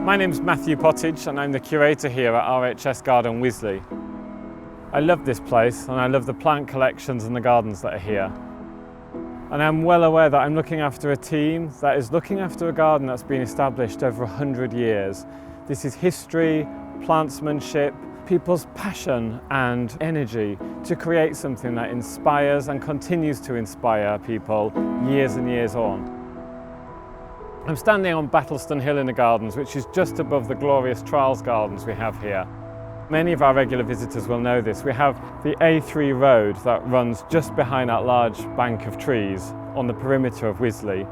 My name's Matthew Pottage and I'm the curator here at RHS Garden Wisley. I love this place and I love the plant collections and the gardens that are here. And I'm well aware that I'm looking after a team that is looking after a garden that's been established over 100 years. This is history, plantsmanship, people's passion and energy to create something that inspires and continues to inspire people years and years on. I'm standing on Battleston Hill in the gardens, which is just above the glorious trials gardens we have here. Many of our regular visitors will know this. We have the A3 road that runs just behind that large bank of trees on the perimeter of Wisley.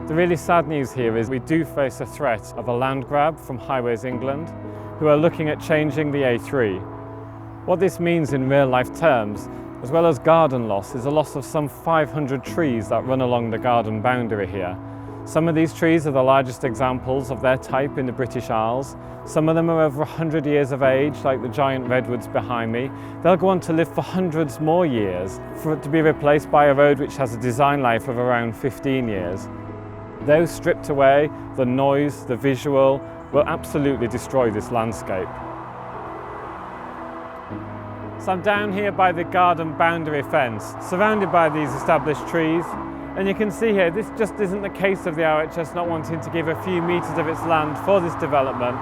The really sad news here is we do face a threat of a land grab from Highways England, who are looking at changing the A3. What this means in real life terms, as well as garden loss, is a loss of some 500 trees that run along the garden boundary here. Some of these trees are the largest examples of their type in the British Isles. Some of them are over 100 years of age, like the giant redwoods behind me. They'll go on to live for hundreds more years, for it to be replaced by a road which has a design life of around 15 years. Those stripped away, the noise, the visual, will absolutely destroy this landscape. So I'm down here by the garden boundary fence, surrounded by these established trees. And you can see here, this just isn't the case of the RHS not wanting to give a few metres of its land for this development.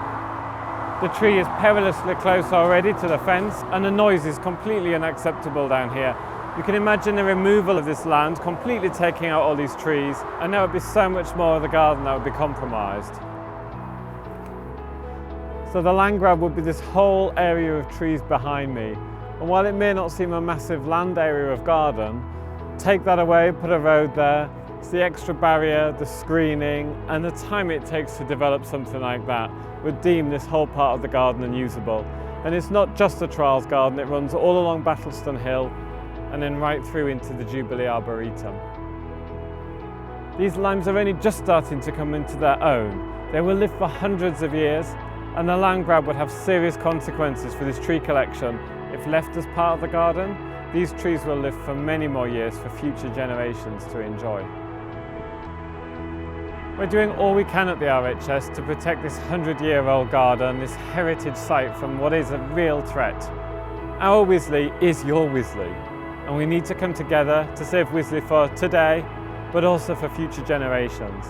The tree is perilously close already to the fence and the noise is completely unacceptable down here. You can imagine the removal of this land, completely taking out all these trees, and there would be so much more of the garden that would be compromised. So the land grab would be this whole area of trees behind me. And while it may not seem a massive land area of garden, take that away, put a road there, it's the extra barrier, the screening, and the time it takes to develop something like that would deem this whole part of the garden unusable. And it's not just a trials garden, it runs all along Battleston Hill and then right through into the Jubilee Arboretum. These limes are only just starting to come into their own. They will live for hundreds of years, and the land grab would have serious consequences for this tree collection if left as part of the garden. These trees will live for many more years for future generations to enjoy. We're doing all we can at the RHS to protect this 100-year-old garden, this heritage site, from what is a real threat. Our Wisley is your Wisley, and we need to come together to save Wisley for today, but also for future generations.